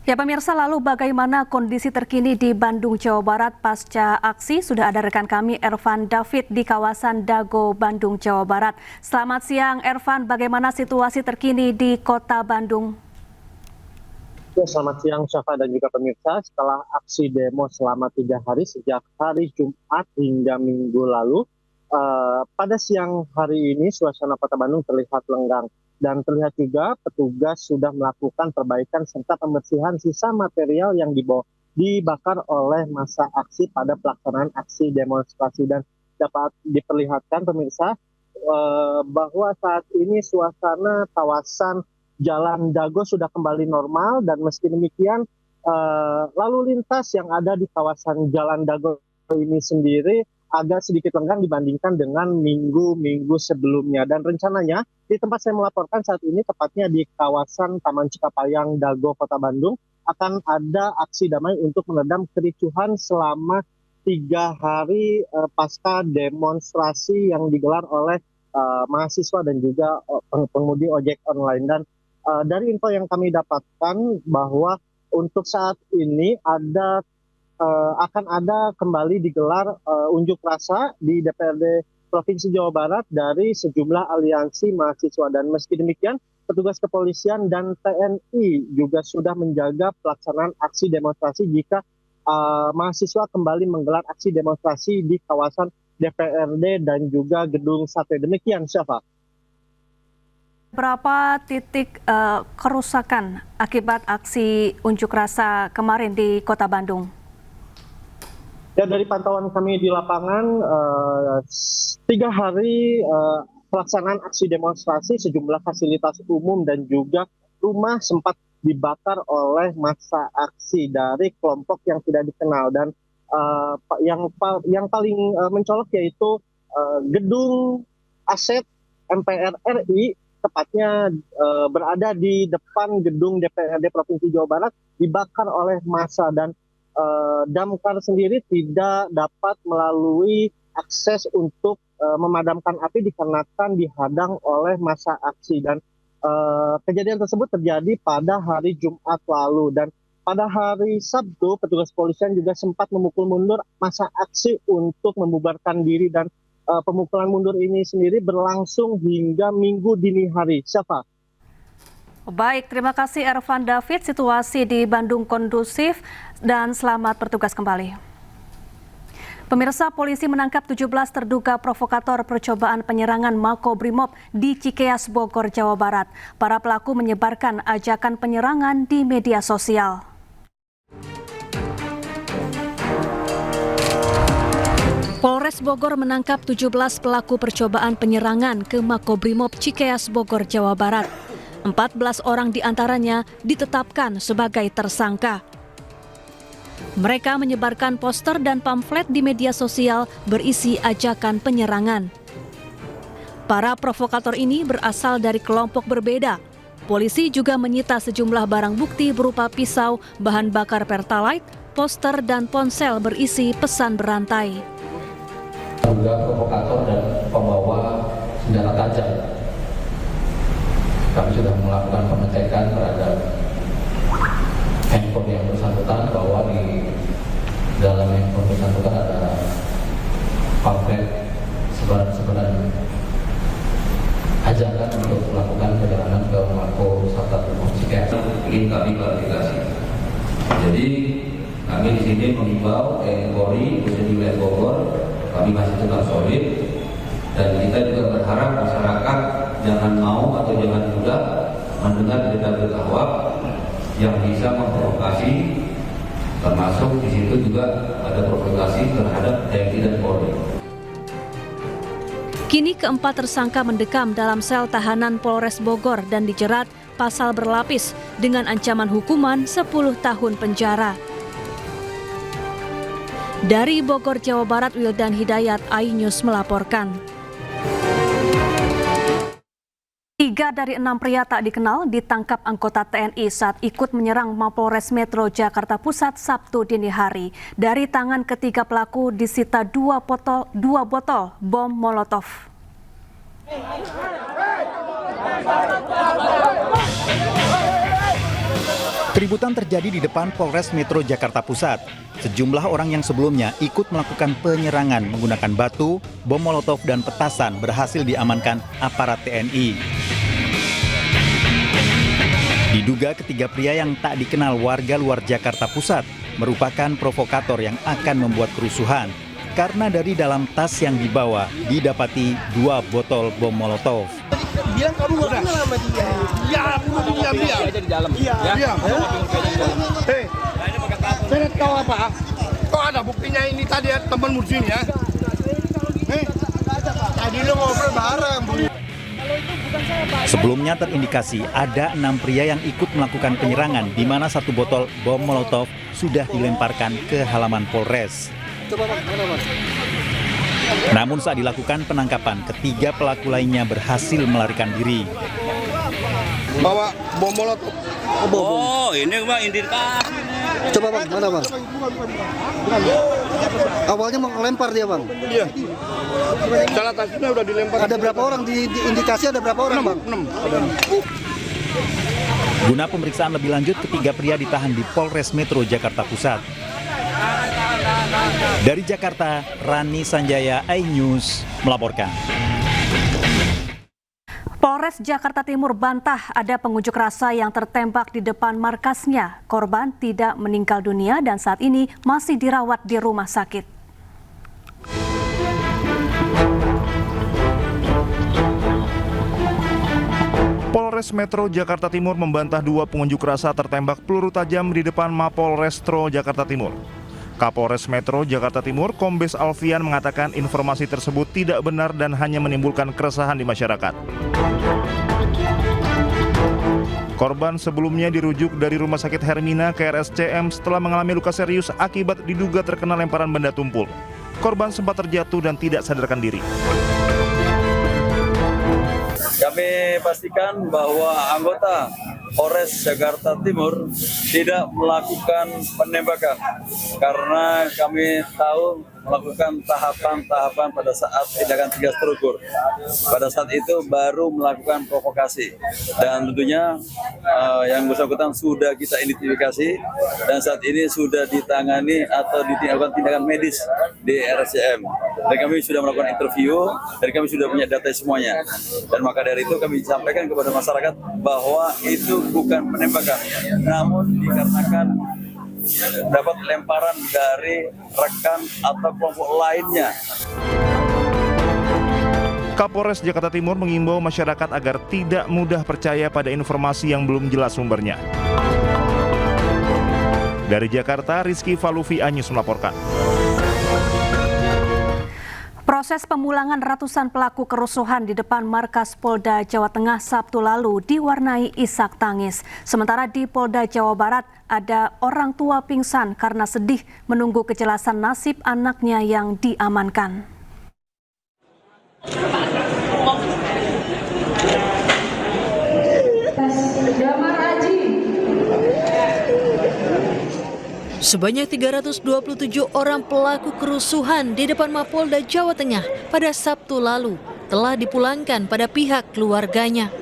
Ya pemirsa, lalu bagaimana kondisi terkini di Bandung, Jawa Barat pasca aksi? Sudah ada rekan kami Ervan David di kawasan Dago, Bandung, Jawa Barat. Selamat siang Ervan, bagaimana situasi terkini di kota Bandung? Ya, selamat siang Syafa dan juga pemirsa. Setelah aksi demo selama 3 hari sejak hari Jumat hingga Minggu lalu, pada siang hari ini suasana kota Bandung terlihat lenggang. Dan terlihat juga petugas sudah melakukan perbaikan serta pembersihan sisa material yang dibakar oleh massa aksi pada pelaksanaan aksi demonstrasi. Dan dapat diperlihatkan pemirsa bahwa saat ini suasana kawasan Jalan Dago sudah kembali normal, dan meski demikian lalu lintas yang ada di kawasan Jalan Dago ini sendiri agak sedikit lenggang dibandingkan dengan minggu-minggu sebelumnya. Dan rencananya di tempat saya melaporkan saat ini, tepatnya di kawasan Taman Cikapayang Dago, Kota Bandung, akan ada aksi damai untuk meredam kericuhan selama 3 hari pasca demonstrasi yang digelar oleh mahasiswa dan juga pengemudi ojek online. Dan dari info yang kami dapatkan bahwa untuk saat ini akan ada kembali digelar unjuk rasa di DPRD Provinsi Jawa Barat dari sejumlah aliansi mahasiswa. Dan meski demikian, petugas kepolisian dan TNI juga sudah menjaga pelaksanaan aksi demonstrasi jika mahasiswa kembali menggelar aksi demonstrasi di kawasan DPRD dan juga Gedung Sate. Demikian, Syafa. Berapa titik kerusakan akibat aksi unjuk rasa kemarin di kota Bandung? Ya, dari pantauan kami di lapangan, 3 hari pelaksanaan aksi demonstrasi, sejumlah fasilitas umum dan juga rumah sempat dibakar oleh massa aksi dari kelompok yang tidak dikenal. Dan yang paling mencolok yaitu gedung aset MPR RI, tepatnya berada di depan gedung DPRD Provinsi Jawa Barat, dibakar oleh massa. Dan damkar sendiri tidak dapat melalui akses untuk memadamkan api dikarenakan dihadang oleh massa aksi. Dan kejadian tersebut terjadi pada hari Jumat lalu. Dan pada hari Sabtu, petugas kepolisian juga sempat memukul mundur massa aksi untuk membubarkan diri. Dan pemukulan mundur ini sendiri berlangsung hingga Minggu dini hari. Syafa. Baik, terima kasih Ervan David. Situasi di Bandung kondusif dan selamat bertugas kembali. Pemirsa, polisi menangkap 17 terduga provokator percobaan penyerangan Makobrimob di Cikeas, Bogor, Jawa Barat. Para pelaku menyebarkan ajakan penyerangan di media sosial. Polres Bogor menangkap 17 pelaku percobaan penyerangan ke Makobrimob Cikeas, Bogor, Jawa Barat. 14 orang diantaranya ditetapkan sebagai tersangka. Mereka menyebarkan poster dan pamflet di media sosial berisi ajakan penyerangan. Para provokator ini berasal dari kelompok berbeda. Polisi juga menyita sejumlah barang bukti berupa pisau, bahan bakar pertalite, poster, dan ponsel berisi pesan berantai. Juga provokator dan pembawa senjata tajam. Kami sudah melakukan pengecekan terhadap handphone yang bersangkutan, bahwa di dalam handphone bersangkutan ada pamflet sebaran-sebaran ajakan untuk melakukan perjalanan ke Mako Sata Cikeas. Ingin kami klarifikasi. Jadi kami di sini mengimbau TNI Polri khususnya di wilayah Bogor, kami masih tetap solid, dan kita juga berharap masyarakat jangan mau atau jangan mudah mendengar berita-berita hoax yang bisa memprovokasi, termasuk di situ juga ada provokasi terhadap TNI dan Polri. Kini keempat tersangka mendekam dalam sel tahanan Polres Bogor dan dijerat pasal berlapis dengan ancaman hukuman 10 tahun penjara. Dari Bogor, Jawa Barat, Wildan Hidayat, iNews melaporkan. 3 dari 6 pria tak dikenal ditangkap anggota TNI saat ikut menyerang Mapolres Metro Jakarta Pusat Sabtu dini hari. Dari tangan ketiga pelaku disita 2 botol bom Molotov. Keributan terjadi di depan Polres Metro Jakarta Pusat. Sejumlah orang yang sebelumnya ikut melakukan penyerangan menggunakan batu, bom molotov, dan petasan berhasil diamankan aparat TNI. Diduga ketiga pria yang tak dikenal warga luar Jakarta Pusat merupakan provokator yang akan membuat kerusuhan karena dari dalam tas yang dibawa didapati 2 botol bom molotov. Bilang kamu nggak kenal sama dia. Ya, aku diam-diam. Aja di dalam. Iya. Diam. Hei, saya tahu apa? Kok ada buktinya ini tadi ya, temanmu di sini ya? Hei, tadi lo ngobrol bareng. Sebelumnya terindikasi ada 6 pria yang ikut melakukan penyerangan di mana 1 botol bom molotov sudah dilemparkan ke halaman Polres. Namun saat dilakukan penangkapan, ketiga pelaku lainnya berhasil melarikan diri. Bawa bom molotov. Oh, ini Bang indikasi. Coba Bang, mana Bang? Awalnya mau ngelempar dia Bang? Iya. Salah tasnya udah dilempar. Ada berapa orang di indikasi ada berapa orang Bang? 6. Guna pemeriksaan lebih lanjut, ketiga pria ditahan di Polres Metro Jakarta Pusat. Dari Jakarta, Rani Sanjaya, iNews melaporkan. Polres Jakarta Timur bantah ada pengunjuk rasa yang tertembak di depan markasnya. Korban tidak meninggal dunia dan saat ini masih dirawat di rumah sakit. Polres Metro Jakarta Timur membantah 2 pengunjuk rasa tertembak peluru tajam di depan Mapolrestro Jakarta Timur. Kapolres Metro Jakarta Timur, Kombes Alfian mengatakan informasi tersebut tidak benar dan hanya menimbulkan keresahan di masyarakat. Korban sebelumnya dirujuk dari Rumah Sakit Hermina ke RSCM setelah mengalami luka serius akibat diduga terkena lemparan benda tumpul. Korban sempat terjatuh dan tidak sadarkan diri. Kami pastikan bahwa anggota Polres Jakarta Timur tidak melakukan penembakan karena kami tahu melakukan tahapan-tahapan pada saat tindakan tegas terukur. Pada saat itu baru melakukan provokasi dan tentunya yang bersangkutan sudah kita identifikasi dan saat ini sudah ditangani atau dilakukan tindakan medis di RSCM. Dan kami sudah melakukan interview dan kami sudah punya data semuanya. Dan maka dari itu kami sampaikan kepada masyarakat bahwa itu bukan penembakan, namun dikarenakan dapat lemparan dari rekan atau kelompok lainnya. Kapolres Jakarta Timur mengimbau masyarakat agar tidak mudah percaya pada informasi yang belum jelas sumbernya. Dari Jakarta, Rizky Falufi, iNews melaporkan. Proses pemulangan ratusan pelaku kerusuhan di depan markas Polda Jawa Tengah Sabtu lalu diwarnai isak tangis. Sementara di Polda Jawa Barat ada orang tua pingsan karena sedih menunggu kejelasan nasib anaknya yang diamankan. Sebanyak 327 orang pelaku kerusuhan di depan Mapolda Jawa Tengah pada Sabtu lalu telah dipulangkan pada pihak keluarganya.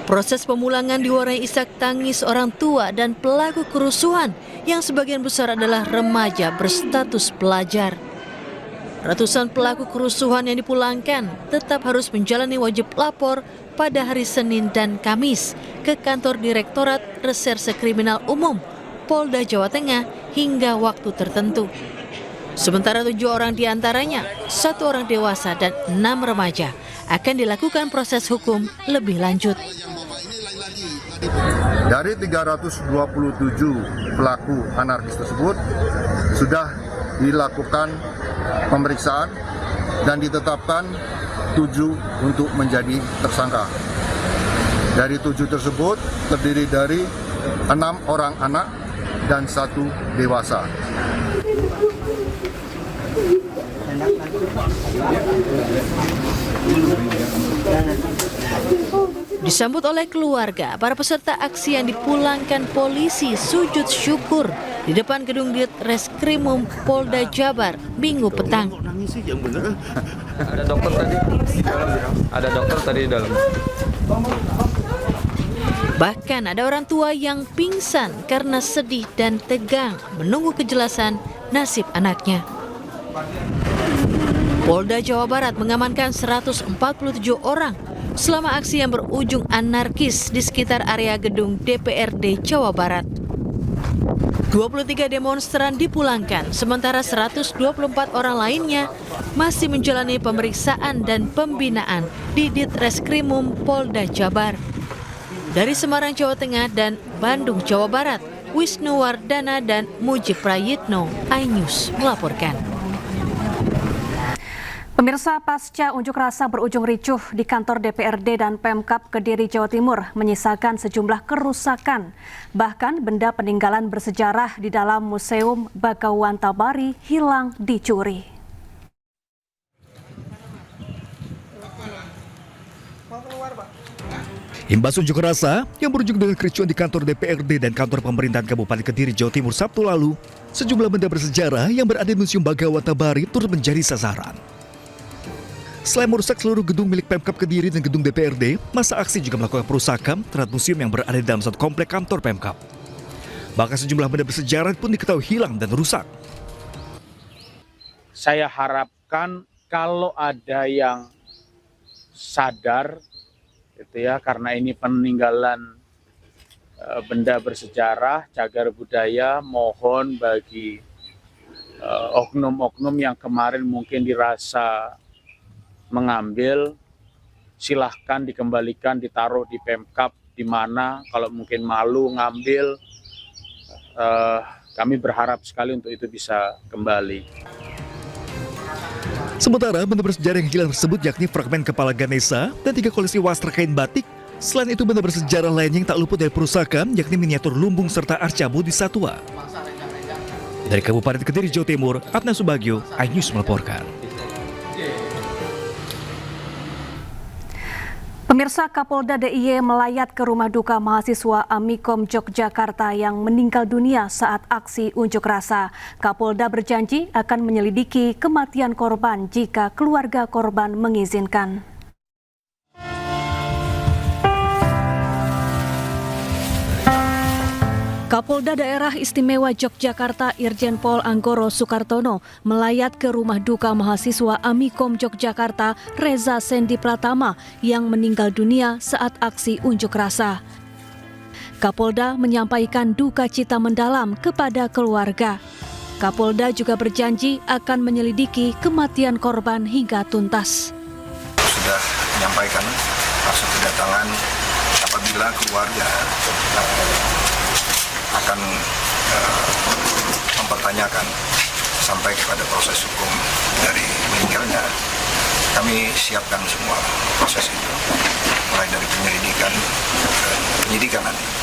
Proses pemulangan diwarnai isak tangis orang tua dan pelaku kerusuhan yang sebagian besar adalah remaja berstatus pelajar. Ratusan pelaku kerusuhan yang dipulangkan tetap harus menjalani wajib lapor pada hari Senin dan Kamis ke kantor Direktorat Reserse Kriminal Umum Polda Jawa Tengah hingga waktu tertentu. Sementara 7 orang diantaranya, 1 orang dewasa dan 6 remaja akan dilakukan proses hukum lebih lanjut. Dari 327 pelaku anarkis tersebut sudah dilakukan pemeriksaan dan ditetapkan 7 untuk menjadi tersangka. Dari 7 tersebut terdiri dari 6 orang anak dan 1 dewasa. Disambut oleh keluarga, para peserta aksi yang dipulangkan polisi sujud syukur di depan gedung Ditreskrimum Polda Jabar Minggu petang. Ada dokter tadi di dalam. Ada dokter tadi di dalam. Bahkan ada orang tua yang pingsan karena sedih dan tegang menunggu kejelasan nasib anaknya. Polda Jawa Barat mengamankan 147 orang selama aksi yang berujung anarkis di sekitar area gedung DPRD Jawa Barat. 23 demonstran dipulangkan, sementara 124 orang lainnya masih menjalani pemeriksaan dan pembinaan di Ditreskrimum Polda Jabar. Dari Semarang, Jawa Tengah dan Bandung, Jawa Barat, Wisnu Wardana dan Mujib Prayitno, iNews melaporkan. Pemirsa, pasca unjuk rasa berujung ricuh di kantor DPRD dan Pemkab Kediri, Jawa Timur menyisakan sejumlah kerusakan. Bahkan benda peninggalan bersejarah di dalam Museum Bagawan Tabari hilang dicuri. Imbas unjuk rasa yang berujung dengan kericuan di kantor DPRD dan kantor pemerintahan Kabupaten Kediri, Jawa Timur Sabtu lalu, sejumlah benda bersejarah yang berada di Museum Bagawan Tabari turut menjadi sasaran. Selain merusak seluruh gedung milik Pemkab Kediri dan gedung DPRD, masa aksi juga melakukan perusakan terhadap museum yang berada di dalam satu komplek kantor Pemkab. Bahkan sejumlah benda bersejarah pun diketahui hilang dan rusak. Saya harapkan kalau ada yang sadar, gitu ya, karena ini peninggalan benda bersejarah, cagar budaya, mohon bagi oknum-oknum yang kemarin mungkin dirasa mengambil, silahkan dikembalikan, ditaruh di Pemkab, di mana kalau mungkin malu ngambil, kami berharap sekali untuk itu bisa kembali. Sementara benda bersejarah yang hilang tersebut yakni fragmen kepala Ganesha dan 3 koleksi wastra kain batik. Selain itu benda bersejarah lain yang tak luput dari perusakan yakni miniatur lumbung serta arca bodhisattva. Dari Kabupaten Kediri, Jawa Timur, Adnan Subagio, iNews melaporkan. Pemirsa, Kapolda DIY melayat ke rumah duka mahasiswa Amikom Yogyakarta yang meninggal dunia saat aksi unjuk rasa. Kapolda berjanji akan menyelidiki kematian korban jika keluarga korban mengizinkan. Kapolda Daerah Istimewa Yogyakarta Irjen Pol Anggoro Sukartono melayat ke rumah duka mahasiswa Amikom Yogyakarta Reza Sendi Pratama yang meninggal dunia saat aksi unjuk rasa. Kapolda menyampaikan duka cita mendalam kepada keluarga. Kapolda juga berjanji akan menyelidiki kematian korban hingga tuntas. Sudah menyampaikan maksud kedatangan apabila keluarga akan mempertanyakan sampai kepada proses hukum dari meninggalnya, kami siapkan semua proses itu, mulai dari penyelidikan nanti.